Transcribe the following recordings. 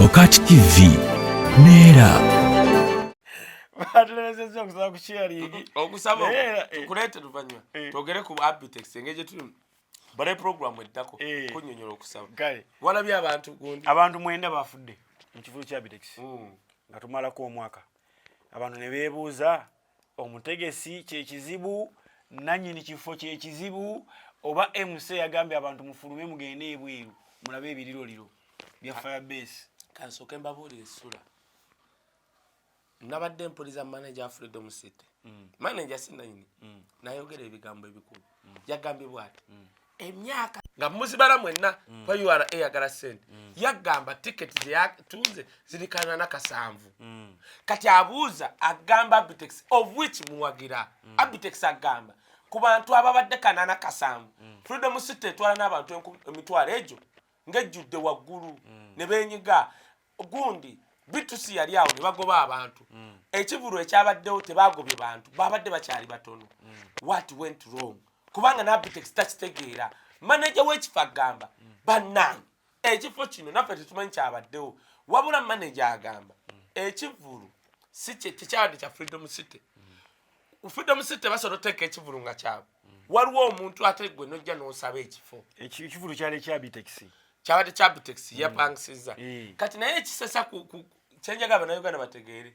BOCAT TV Neera Batlezeza okusaba ku sharing okusaba tukulete tuvanywa togere ku Abtex engeje tuli bare program edako kunyonyola okusaba kale walabye abantu gundi abantu mwenda bafudde mu kifulu kya Abtex nga tumalako omwaka abantu ne beebuuza omutegesi kye kizibu nanyini kifo kye kizibu oba MC yagambye abantu mufulume mugende ebweru mulabe ebiriroliro bya fire base kansoke mbabuli SULA nabadde mpoliza manager Bafiridde mu city manager sinanyini nayogera ebigambo ebikulu yagambye bwati emyaka nga muzibala mwenna kwa URA yagala sente yagamba ticket yatunze zilikana na kasanvu kati abuuza agamba Abtex of which muwagira Abtex agamba ku bantu ababadde kanana kasanvu Bafiridde mu city twala n'abantu emitwalo ejo ngejjudde waggulu ne benyiga gundi bitusi yali awo ne bagoba abantu ekivulu ekyabaddewo tebagobye bantu babadde bakyali batono what went wrong kubanga na Abtex takitegeera manager w'ekifo agamba bannange ekifo kino naffe tetumanyi kyabaddewo wabula manager agamba ekivulu si kyabadde kya Freedom City Freedom City basobola oteeka ekivulu nga kyabwe waliwo omuntu ate gwe nojja n'osaba ekivulu kyali kya Abtex kyabadde kya Abtex yapangisiza kati naye ekisesa kyenjagala bannayuganda bategeere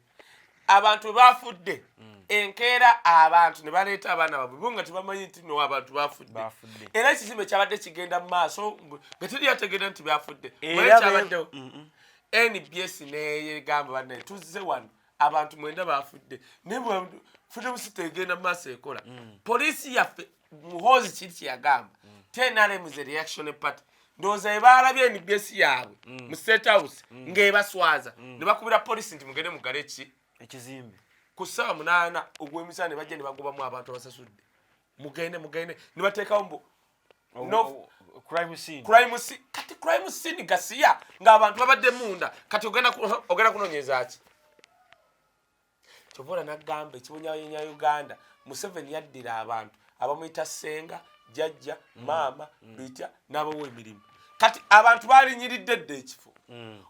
abantu bafudde enkeera abantu ne baleeta abaana baabwe bo nga tebamanyi nti no abantu bafudde era ekizimbe kyabadde kigenda mu maaso nga teri yategeera nti byafudde kyabaddewo NBS neyegamba bannaye tuzze wano abantu mwenda bafudde naye Freedom City egenda mu maaso ekola poliisi yaffe muhoozi kiri kyeyagamba TNRM is a reaction party ndowooza ebalabye NBS yaabwe mu State House ng'ebaswaza ne bakubira poliisi nti mugende mugale ekizimbe ku ssaawa 8 ogw'emisana ne bajja ne bagobamu abantu abasasudde mugende ne bateekawo mbu crime scene kati crime scene gasiya ng'abantu babadde munda kati ogenda kunoonyeza ki Kyovola n'agamba ekibonyaabonnya Uganda Museveni yaddira abantu abamuyita Ssenga jjajja maama bitya n'abawa emirimu kati abantu balinyiridde dde ekifo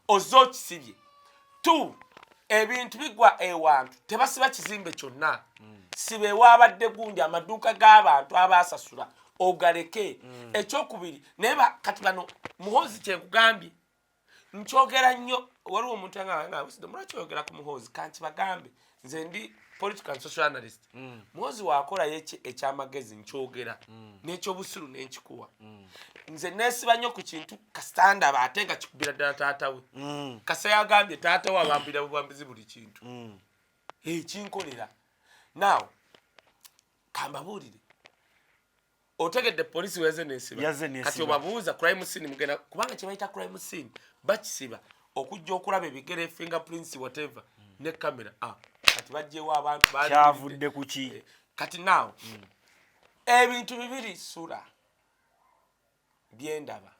ozza okisibye ebintu bigwa ewantu tebasiba kizimbe kyonna siba ewabadde gundi amaduuka g'abantu abasasula ogaleke ekyokubiri naye kati bano muhoozi kyenkugambye nkyogera nnyo waliwo omuntu yangabusidde mulakyoyogera ku muhoozi kanti bagambe nze ndi political and social analyst muhoozi wakolayo ekyamagezi nkyogera n'ekyobusiru n'enkikuwa nze neesiba nnyo ku kintu kasitanda ate nga kikubira ddala taata we kasa yagambye taata we abambira bubambizi buli kintu kinkolera naw kambabuulire otegedde poliisi weze neesiba kati obabuuza crime scene mugenda kubanga kye bayita crime scene bakisiba okujja okulaba ebigere fingerprints whatever ne kamera kati bajjewo abantu kyavudde ku ki kati naw ebintu bibiri SULA byendaba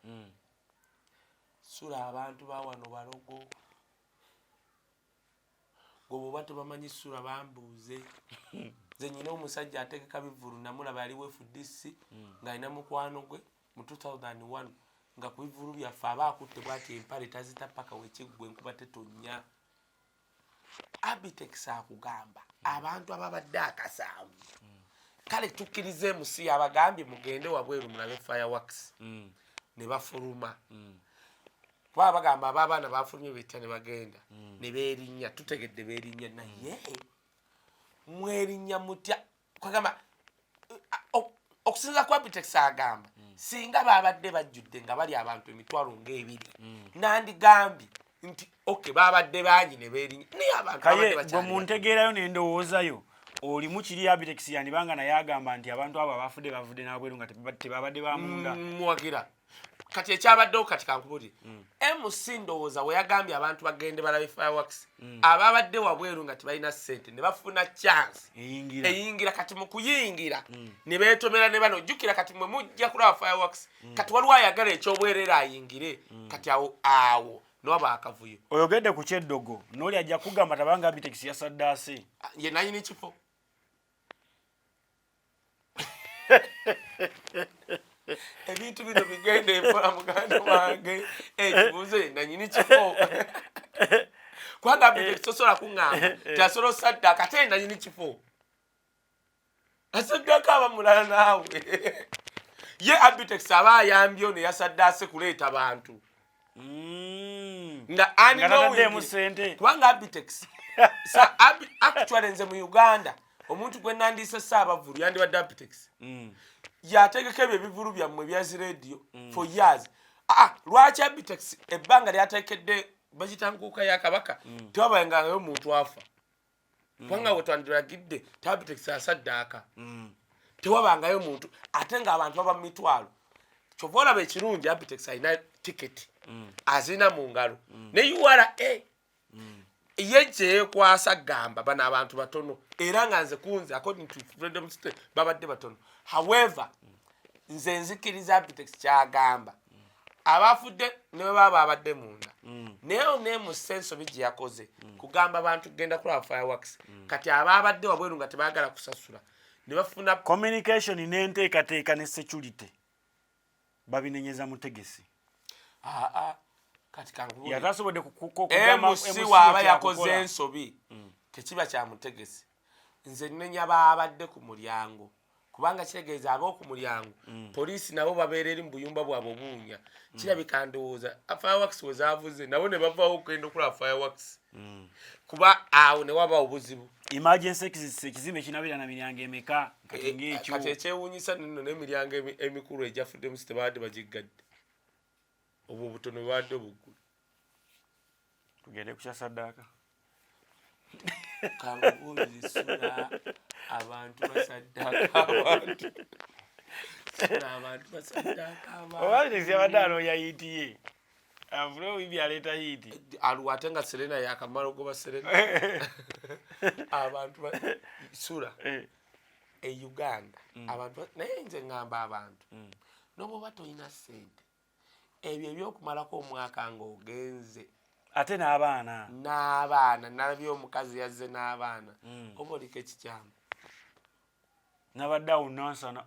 SULA abantu bawano balogo gwoba tebamanyi SULA bambuuze nze nyina omusajja ategeka bivulu namulaba ali FDC ng'alina mukwano gwe mu 2001 nga ku bivulu byaffe aba akutte bwati empale tazita paka wekiggwe enkuba tetonnya Abtex akugamba abantu ababadde akasanvu kale tukkirize MC abagambye mugende wabweru mulabe fireworks ne bafuluma kuba bagamba abaana bafulumye betya ne bagenda ne beerinnya tutegedde beerinnya naye mwerinnya mutya kwagamba okusinza ku Abtex agamba singa babadde bajjudde nga bali abantu emitwalo ng'ebiri nandigambye nti babadde bangi ne beerinnya naye abantu kaye gwe muntegeerayo n'endowoozayo oli mu kiri Abtex yanibanga naye agamba nti abantu abo bafudde n'abweru nga tebabadde bamunda muwagira kati ekyabaddewo kati kankubulire MC ndowooza we yagambye abantu bagende balabe fireworks ababadde wabweru nga tebalina ssente ne bafuna chance eyingira kati mu kuyingira ne beetomera ne bano ojjukira kati mwe mujja kulaba fireworks kati waliwo ayagala ekyobwerere ayingire kati awo noba akavuyo oyogedde ku kyeddogo n'oli ajja kugamba tabanga Abtex yasaddaase ye nanyini kifo ebintu bino bigenda empola muganda wange ekibuuzo ye nanyini kifo Kubanga Abtex tosobola kuŋŋamba tasobola Okusadaaka ate nanyini kifo Okusadaaka aba mulala naawe ye Abtex aba ayambye ono yasaddaase kuleeta bantu nga ani kubanga Abtex actually nze mu Uganda omuntu gwe nandiise Ssaabavulu yandibadde Abtex yategeka ebyo ebivulu byammwe byazi radio for years. Lwaki Abtex ebbanga lyateekedde bakitankuuka ya kabaka tewabayengayo omuntu afa kubanga wetwandiragidde Abtex asaddaaka tewabangayo muntu ate ng'abantu baba mu mitwalo kyova olaba ekirungi Abtex alina tiketi azina mu ngalo ne URA ye kyekwasa gamba bano abantu batono era nga nze kunze according to freedom state babadde batono. However nze nzikiriza Abtex kyagamba abafudde ne baba abadde munda naye ne mu sense bigi yakoze kugamba abantu genda kulaba fireworks kati ababadde wabweru nga tebaagala kusasula ne bafuna communication n'enteekateeka ne security babinenyeza mutegesi kati kangu yatasobodde MC waba yakoze ensobi tekiba kya mutegesi nze nnenya babadde ku mulyango kubanga kitegeeza ab'oku mulyango poliisi nabo babeera eri mu buyumba bwabwe obuunya kirabika ndowooza fireworks we zaavuze nabo ne bavaawo okugenda okulaba fireworks kuba awo ne waba obuzibu emergency exits ekizimbe kinabira na miryango emeka kati ng'ekyo kati ekyewuunyisa nno n'emiryango emikulu egyafuddemu si tebabadde bagiggadde obwo obutono bwabadde obuggulu tugende ku Saddaaka kangubuulire SULA abantu basaddaaka abantu basaddaaka abantu yabadde anoonya yiitiye avule obibi aleeta yiiti aluwa ate nga Serena yakamala ogoba Serena abantu SULA Uganda abantu naye nze ngamba abantu n'oba tolina ssente ebyo ebyokumalako omwaka ng'ogenze ate n'abaana nabyo omukazi yazze n'abaana oba oliko ekikyamu nabadde awo nansana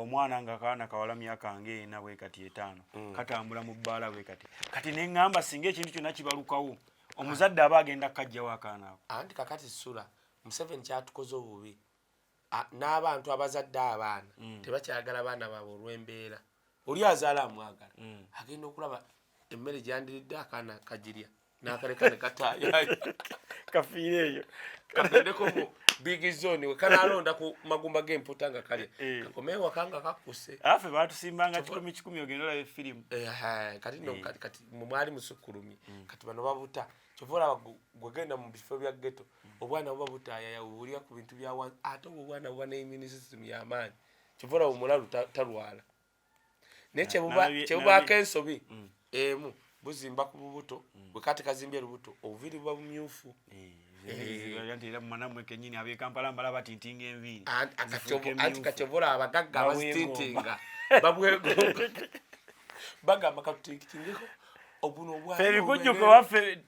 omwana nga kaana kawala myaka ng'ena bwe kati 5 katambula mu bbaala bwe kati neŋŋamba singa ekintu kyonna kibalukawo omuzadde aba agenda kajjawo akaana ako anti kakati SULA Museveni kyatukoze obubi n'abantu abazadde abaana tebakyagala baana baabwe olw'embeera oli azaala amwagala agenda okulaba emmere gyandiridde akaana kagirya n'akaleka ne kataayayo kafiire eyo kagendeko mu big zone we kanalonda ku magumba g'emputa nga kalya kakomeye waka nga kakuse afe baatusimbanga 10 ogenda olaba efirimu kati no kati mwali musukkulumi kati bano babuta kyova olaba gwegenda mu bifo bya ghetto obwana buba butaayaya owulira ku bintu bya ate obwana buba n'immune system y'amaanyi kyova olaba omulalu talwala naye kyebubaako ensobi emu buzimba ku bubuto bwe kati kazimbye lubuto obuviri buba bumyufu era mwanamwe kenyini ab'e Kampala mbala batintinga enviiri anti katyovola abagagga abazitintinga babwegomba bagamba katutingitingeko obuno obwa ebikujjuko waffe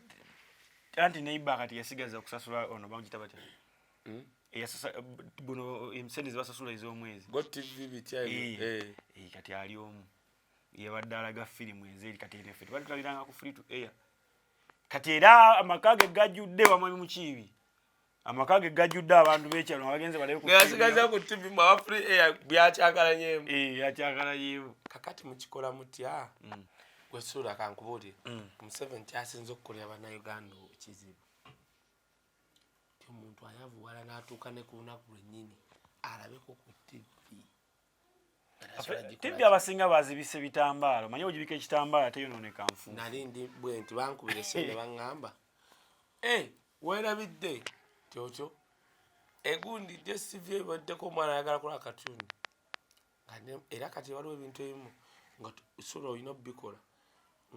anti neiba kati yasigaza okusasula ono bamugita batya buno emiseni zebasasula ez'omwezi kati ali omu yabadde alaga firimu ezeeri kati era ffe tubalitwaliranga ku free to air kati era amaka ge gajjudde wamami mukiibi amaka ge gajjudde abantu b'ekyalo abagenze balebe yasigaza ku TV mu aba free air byakyagalanyemu yakyagalanyemu kakati mukikola mutya gwe SULA kankubuulire Museveni kyasinza okukolera bannayuganda ekizibu ti omuntu ayavuwala n'atuuka ne ku lunaku lwennyini alabeko ku TV TV abasinga bazibise bitambaala omanyi ogibika ekitambaala teyonooneka nfu nali ndi bwe nti bankubira essimu ne baŋŋamba weerabidde kyokyo egundi DSTV ebaddeko omwana ayagala kola katuni era kati waliwo ebintu ebimu nga SULA olina obikola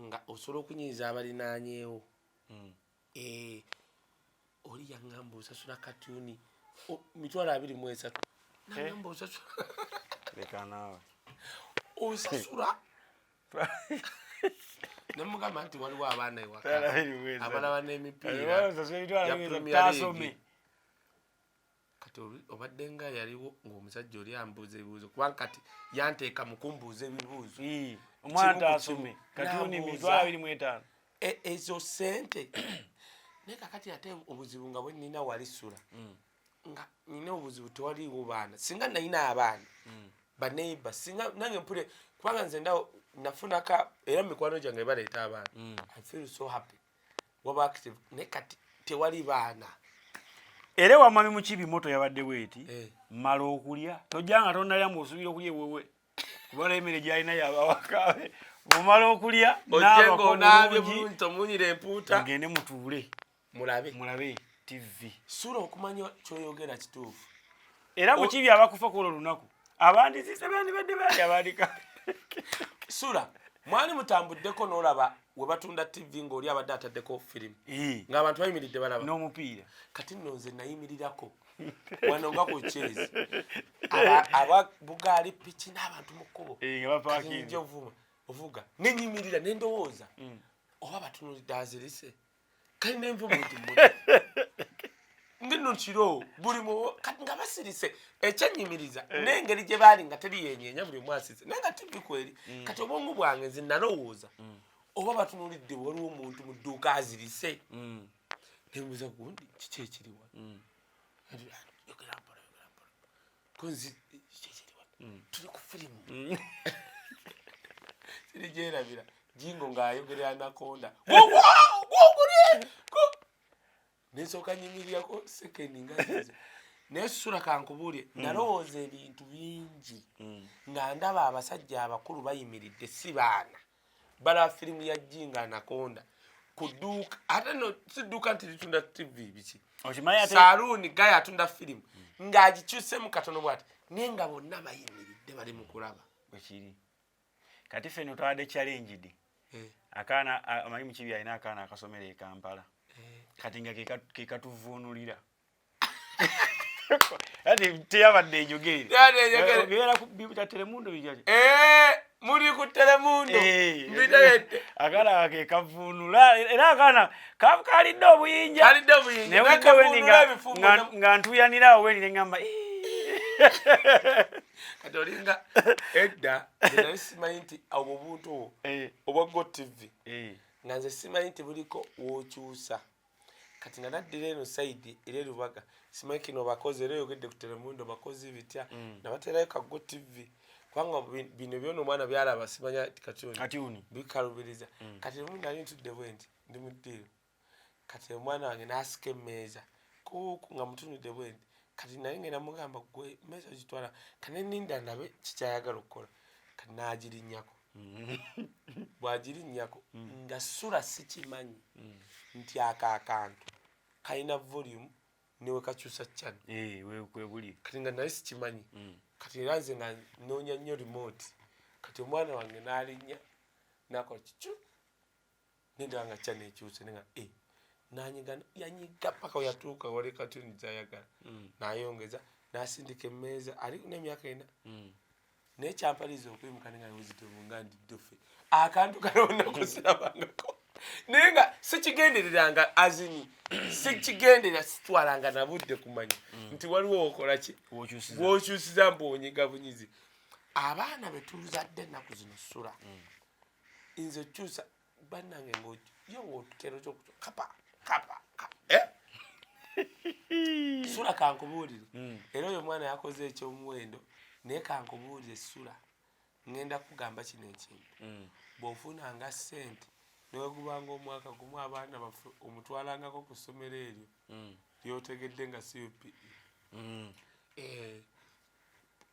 nga osobola okunyiriza abalinaanyeewo oli yaŋŋamba osasula katuni 23 naŋŋamba osasula leka naawe osasula nemugamba nti waliwo abaana ewaka abalaba n'emipiira tasome kati obadde nga yaliwo ng'omusajja oli ambuuza ebibuuzo kubanga kati yanteeka mu kumbuuza ebibuuzo omwana tasome katuni 25 ezo sente naye kakati ate obuzibu nga bwe nina wali SULA nga nina obuzibu tewaliwo baana singa nalina abaana baneiba singa nange mpule kubanga nze nafunaka era mikwano gyange baleeta abaana I feel so happy waba active naye kati tewali baana era wamami Mukibi moto yabadde bweti mala okulya tojjanga tonnalya musuubira okulya ewewe kubala emmere gyalina yabawakabe bumala okulya ojenga onaabye bulungi tomunyira empuuta ngende mutuule mulabe TV SULA okumanya kyoyogera kituufu era Mukibi abakufa kulo lunaku abandizise bandibadde bali abandika SULA mwali mutambuddeko n'olaba we batunda TV ng'oli abadde ataddeko firimu ng'abantu bayimiridde balaba n'omupiira kati nno nze nayimirirako wano nga ku kyezi aba bugaali piki n'abantu mu kkubo nja ovuga nenyimirira nendowooza oba batunuulidde azirise kali nenva omuntu ngeno kiro buli kati nga basirise ekyenyimiriza n'engeri gye baali nga teri yenyeenya buli omu asirise naye nga TV kweri kati obwongu bwange nze nalowooza oba batunuulidde waliwo omuntu mu dduuka azirise nembuuza gundi kiki ekiriwa yogera mpola konzi kiki ekiriwa tuli ku firimu tiri gyerabira jingo ng'ayogerera anakonda nesooka nyimirirako sekendi ngazize naye SULA kankubuulye nalowooza ebintu bingi nga ndaba abasajja abakulu bayimiridde si baana balaba firimu ya jinga anakonda ku dduuka ate no si dduuka nti litunda TV biki saluuni gaye atunda firimu ng'agikyusemu katono bwati naye nga bonna bayimiridde bali mu kulaba bwekiri kati feno twadde challenge di akaana amanyi Mukibi alina akaana akasomera e Kampala kati nga kekatuvuunulira ati teyabadde enjogera ku bibuta Telemundo bijaje muri ku Telemundo mbidete akaana kekavuunula era akaana kalidde obuyinja nga ntuyanira awo weni ngamba kati olinga edda nali simanyi nti obwo buntu obwa GoTV nga nze simanyi nti buliko wookyusa kati nga naddira eno saidi era Lubaga simanyi kino bakozi era oyogedde ku Telemundo bakozi bitya nabaterayo ka GoTV kubanga bino byona omwana byalaba simanya katuni bikalubiriza kati emu nali ntudde bwenti ndi mu ddiiro kati omwana wange n'asika emmeeza kuuku nga mutunudde bwenti kati naye ngenda mugamba gwe mmeeza ogitwala kane ninda ndabe kikyayagala okukola kati n'agirinnyako bw'agirinnyako nga SULA sikimanyi nti akaakantu kalina volume niwe kakyusa channel kati nga naye sikimanyi kati era nze nga noonya nnyo remote kati omwana wange n'alinnya nakola kicu nendaba nga channel ekyuse nenga nanyiga yanyiga paka weyatuuka wali katuni gyayagala nayongeza nasindika emmeeza ali n'emyaka ena naye kyampaliza okwimuka nenga wezitomu nga ndiddofe akantu kalonako sirabangako naye nga sikigendereranga azini sikigenderera sitwalanga nabudde kumanya nti waliwo okola ki bw'okyusiza mbwonyiga bunyizi abaana betuzadde ennaku zino SULA nze okyusa bannange ng'otutero kyokapa SULA kankubuulire era oyo omwana yakoze ekyomuwendo naye kankubuulire SULA ngenda kugamba kino ekintu bw'ofunanga ssente newegubanga omwaka gumu abaana baffe omutwalangako ku ssomero eryo lyotegedde nga CUP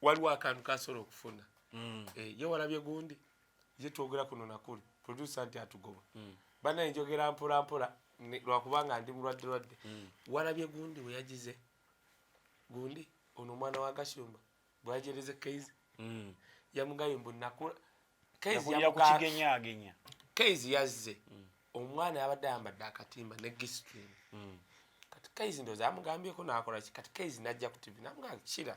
waliwo akantu kasobola okufuna ye walabye gundi ye twogera kuno nakuli producer nti atugoba banaye njogera mpola mpola lwakubanga ndi mulwadde walabye gundi we yagize gundi ono omwana wa Gashumba bwajereze Keizi yamugayo mbu nakula Keizi yakukigenyagenya Keizi yazze omwana yabadde ayambadde akatimba ne gistring kati Keizi ndoza amugambyeko nakola ki kati Keizi najja ku TV namugamba kira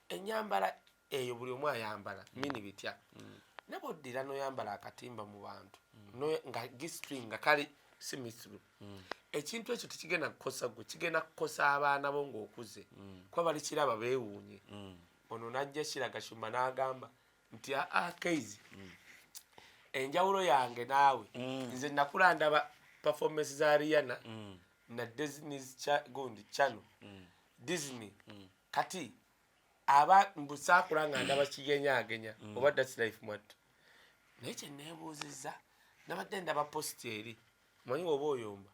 enyambala eyo buli omu ayambala mini bitya naboddira noyambala akatimba mu bantu nga gistring nga kali simisru ekintu ekyo tekigenda kukosa gwe kigenda kukosa abaana bo ng'okuze kuba bali kiraba beewuunye ono najja kiraga Gashumba n'agamba nti Keizi enjawulo yange naawe nze nakula ndaba performance za Rihanna na Disney's channel Disney kati aba mbusakula nga ndaba kigenyaagenya oba that's life mwattu naye kye neebuuzizza nabadde ndaba post eri manyi oba oyomba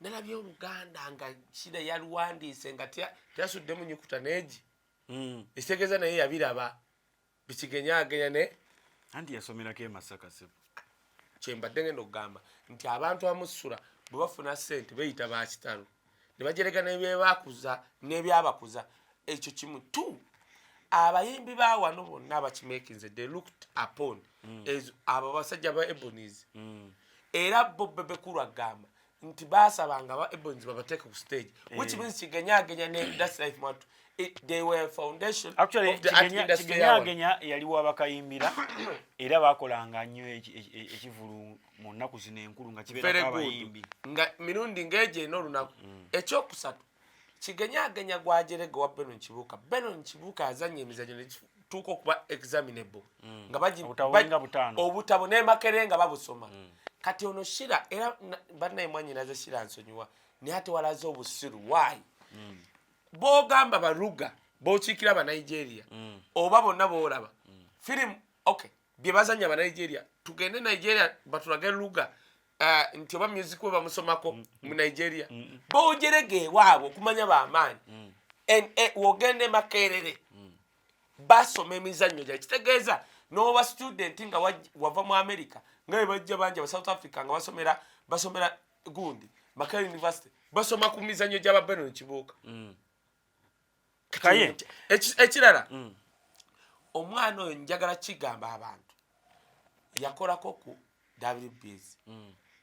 nalabye Oluganda nga kira yaluwandiise nga teyasuddemu nyukuta neegi ekitegeeza naye yabiraba bikigenyaagenya ne anti yasomerako e Masaka sebo kyembadde ngenda okugamba nti abantu amusula bwe bafuna ssente beyita ba kitalo ne bajereka n'ebyebakuza n'ebyabakuza ekyo kimu tu abayimbi ba wano bonna abakimekinze they looked upon abo basajja ba Ebonies era bo Bebekulu agamba nti baasabanga ba Ebonies babateeka ku stage which means kigenyaagenya ne that's life mwattu they were foundation actually of the art industry kigenyaagenya yaliwo abakayimbira era bakolanga nnyo ekivulu mu nnaku zino enkulu nga kibeerako abayimbi nga mirundi ng'egyo eno olunaku ekyokusatu kigenyaagenya gwajerege wa Benon Kibuuka Benon Kibuuka yazanya emizannyo nekituuka okuba examinable nga obutabo n'emakere nga babusoma kati ono Shira era bannaye mwanyinaze Shira nsonyiwa naye ate walaze obusiru waayi bogamba baluga bokiikira ba Nigeria oba bonna boolaba film okay bye bazanya ba Nigeria tugende Nigeria batulage luga nti oba music we bamusomako mu Nigeria bojerege waabo okumanya bamaanyi wogende makerere basoma emizannyo gya kitegeeza n'oba student nga wava mu America nga bajja banja ba South Africa nga basomera gundi Makerere University basoma ku mizannyo gy'aba Benon Kibuuka kaye ekirala omwana oyo njagala kigamba abantu yakolako ku WBS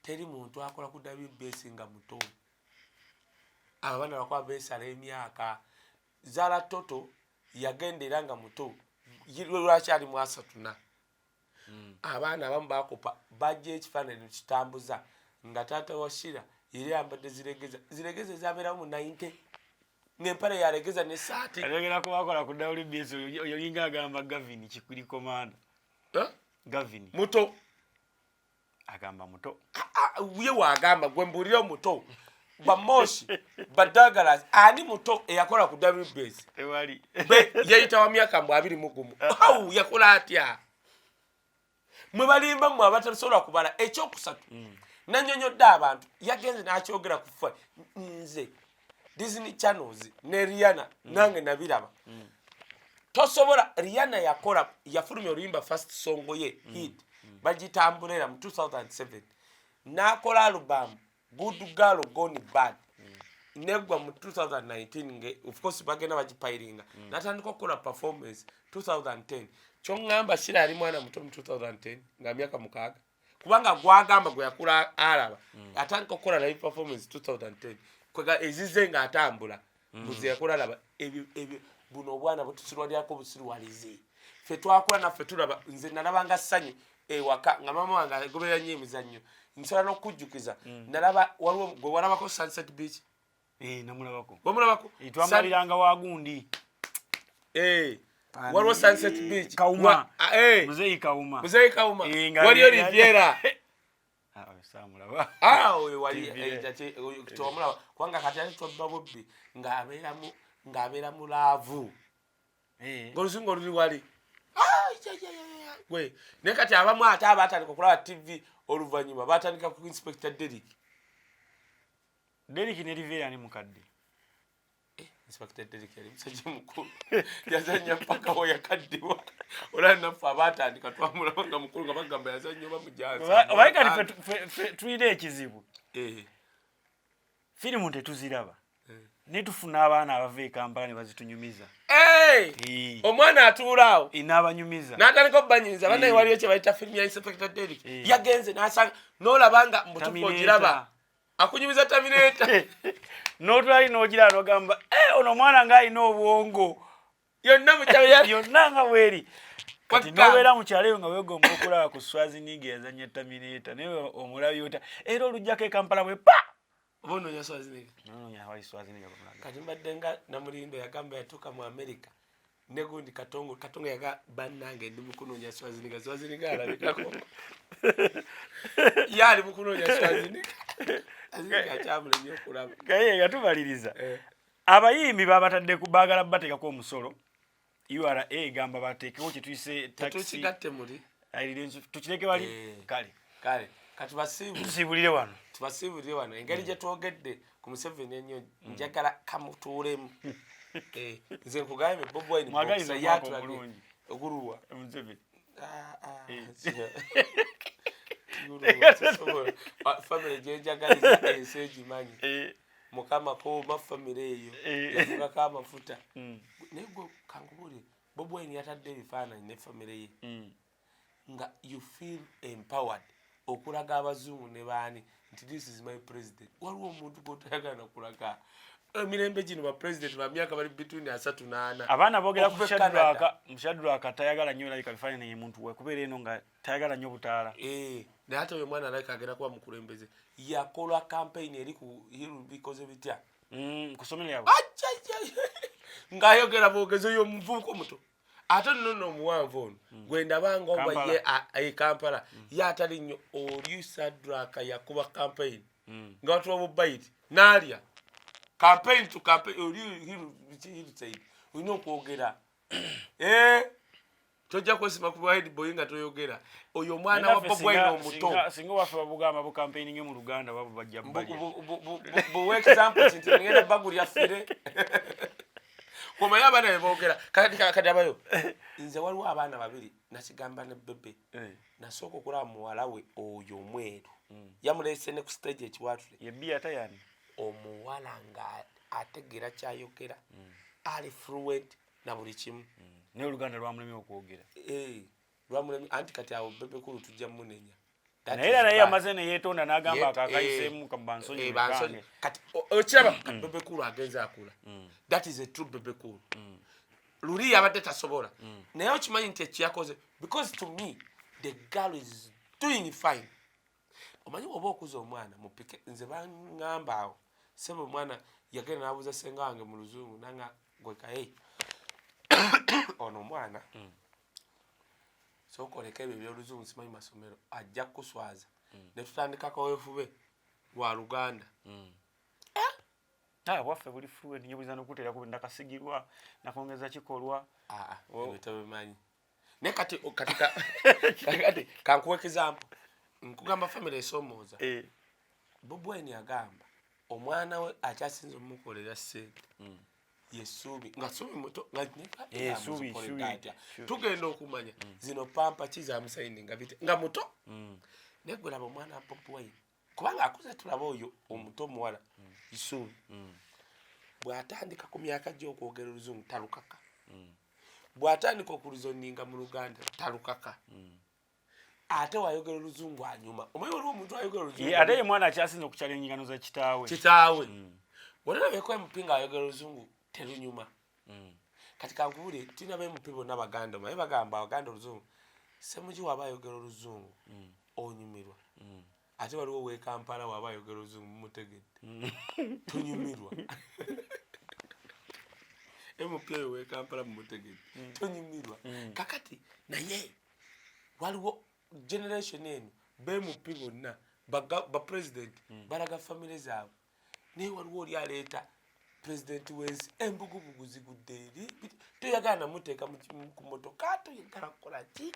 teri muntu akola ku WBS nga muto abaana bakwa beesala emyaka Zara Toto yagendera nga muto lwakyali mu asatuna abaana abamu bakopa bajja ekifaananyi kitambuza nga taata wa Shira yali yambadde ziregeza zabeeramu mu 90 n'empale yalegeza ne saati alegera ko bakola ku WBS yolinga agamba Gavin Kikuli komanda Gavin muto agamba muto ye wagamba gwe mbulira muto bamoshi badagalas ani muto eyakola ku WBS ewali yeyita wa myaka 21 au yakola atya mwe balimba mwe abatasobola kubala ekyokusatu nanyonyodde abantu yagenze n'akyogera ku ffe nze Disney channels ne Rihanna nange nabiraba tosobola Rihanna yakola yafulumya oluyimba first song ye hit bagitambulira mu 2007 nakola album Good Girl Gone Bad negwa mu 2019 nge of course bagenda bagipiringa natandika okukola performance 2010 kyongamba Shira ali mwana muto mu 2010 nga myaka mukaga kubanga gwagamba gwe yakula alaba atandika okukola live performance 2010 kwega ezize nga atambula mbuzi yakola laba ebyo buno obwana butusirwa lyako busiru walize fe twakola naffe tulaba nze nalabanga ssanyu ewaka nga mama wange agobera nnyo emizannyo nsobola n'okujjukiza nalaba waliwo gwe walabako Sunset Beach namulabako wamulabako twamaliranga wagundi waliwo Sunset Beach Kauma Muzeyi Kauma waliyo Riviera samulaba oyo wali tomulaba kubanga kati ali tobba bobbi ng'abeera mu laavu ng'olusinga oluli wali gwe naye kati abamu ate abatandika okulaba TV oluvannyuma batandika ku Inspector Derrick ne Rivera ni mukadde Inspector Derrick yali musajja mukulu yazanya mpaka we yakaddiwa olaba naffe abatandika twamulaba nga mukulu nga bagamba yazanya oba mujaza obaye kati tulina ekizibu firimu tetuziraba ne tufuna abaana abava e Kampala ne bazitunyumiza omwana atuulaawo n'abanyumiza n'atandika obbanyiriza bannaye waliyo kye bayita firimu ya Inspector Derrick yagenze n'asanga n'olabanga mbutufu ogiraba akunyumiza Terminator n'otwali n'ogira n'ogamba ono omwana ng'alina obwongo yonna mukyalo yonna nga bweri kati n'obeera mukyalo eyo nga weegomba okulaba ku Swazininga yazanya Terminator naye omulabi ota era olujjako e Kampala bwe pa oba onoonya Swazininga wali Swazininga kati mbadde nga Namulindo yagamba yatuuka mu America negundi katongo yaga bannange ndi mukunoonya Swazininga alabikako yali mukunoonya Swazininga akyamulenya okulaba kaye nga tumaliriza abayimbi babatadde baagala bateekako omusolo URA egamba bateekewo kye tuyise tukigatte muli tukireke bali kale katubasiibulire tusibulire wano engeri gye twogedde ku Museveni ennyo njagala kamutuulemu nze nkugambye Bobi Wine mwagaliza yatulage oguluwa family gyenjagaliza ensi egimanyi mukama kooma family eyo yafugako amafuta naye gwe kankubulire Bobi Wine yatadde ebifaananyi ne family ye nga you feel empowered okulaga abazungu ne baani nti this is my president. Waliwo omuntu gw'otayagala nakulaga emirembe gino ba president ba myaka bali between 3 na 4 abaana boogera ku Shadraka tayagala nnyo alabika bifaananyi ye muntu we kubeera eno nga tayagala nnyo butaala naye ate oyo mwana alabika agenda kuba mukulembeze yakola campaign eri ku hiru bikoze bitya kusomero yabwe ng'ayogera boogezi oyo omuvubuka omuto ate nno omuwanvu ono gwe ndabanga oba ye Kampala ye atali nnyo oli Shadraka yakuba campaign nga watuwa bubayiti n'alya campaign to campaign oli hiru sayidi olina okwogera tojja kwesima ku head boy nga toyogera oyo mwana wa Bobi Wine omuto singa waffe babugamba bu campaigning mu Luganda babo bajja bali bu example kinti ngenda baguli afire komaya abana beboogera kati abayo nze waliwo abaana babiri nakigamba ne bebe nasooka okulaba muwala we oyo omweru yamuleese ne ku stage ekiwatule yebbi atayani omuwala nga ategeera kyayogera ali fluent na buli kimu ne Oluganda lwamulemye okwogera lwamulemye anti kati awo bebe kulu tujja munenya naye amaze ne yeetonda n'agamba akakayiseemu kabansonyi kati okiraba bebe kulu agenza akula that is a true bebe kulu luli yabadde tasobola naye okimanyi nti ekiyakoze because to me the girl is doing fine omanyi oba okuza omwana mupike nze baŋŋamba awo sebe omwana yagenda n'abuuza senga wange mu luzungu nanga gweka ono omwana sokoleka ebyo ebyoluzungu simanyi masomero ajja kukuswaza ne tutandikako weefube lwa Luganda waffe buli fuwe niyobuliza n'okuteerako nakasigirwa nakongeza kikolwa ebyo tobimanyi naye kati kankuwa example nkugamba family esomooza Bobi Wine agamba omwana we akyasinza omukolera ssente yesuubi nga suubi muto tugenda okumanya zino pampa kizamusaini nga bite nga muto naye gwe laba omwana wa Bobi Wine kubanga akuze tulaba oyo omuto omuwala isuubi bw'atandika ku myaka gy'okwogera oluzungu talukaka bw'atandika okuluzoninga mu Luganda talukaka ate wayogera oluzungu anyuma omanyi waliwo omuntu ayogera oluzungu ate ye mwana akyasinza okukyalennyingano za kitaawe wonalabeko empinga ayogera oluzungu terunyuma kati kankubulire tulina bemupi bonna baganda naye bagamba abaganda oluzungu semugi waba ayogera oluzungu onyumirwa ate waliwo we Kampala waba ayogera oluzungu mumutegedde tonyumirwa emupi oyo we Kampala mumutegedde tonyumirwa kakati naye waliwo generation eno bemupi bonna ba president balaga family zaabwe naye waliwo oli aleeta president wensi embugubugu zigudde eri toyagala namuteeka ku motoka toyagala kukola ki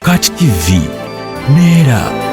BOCAT TV Neera.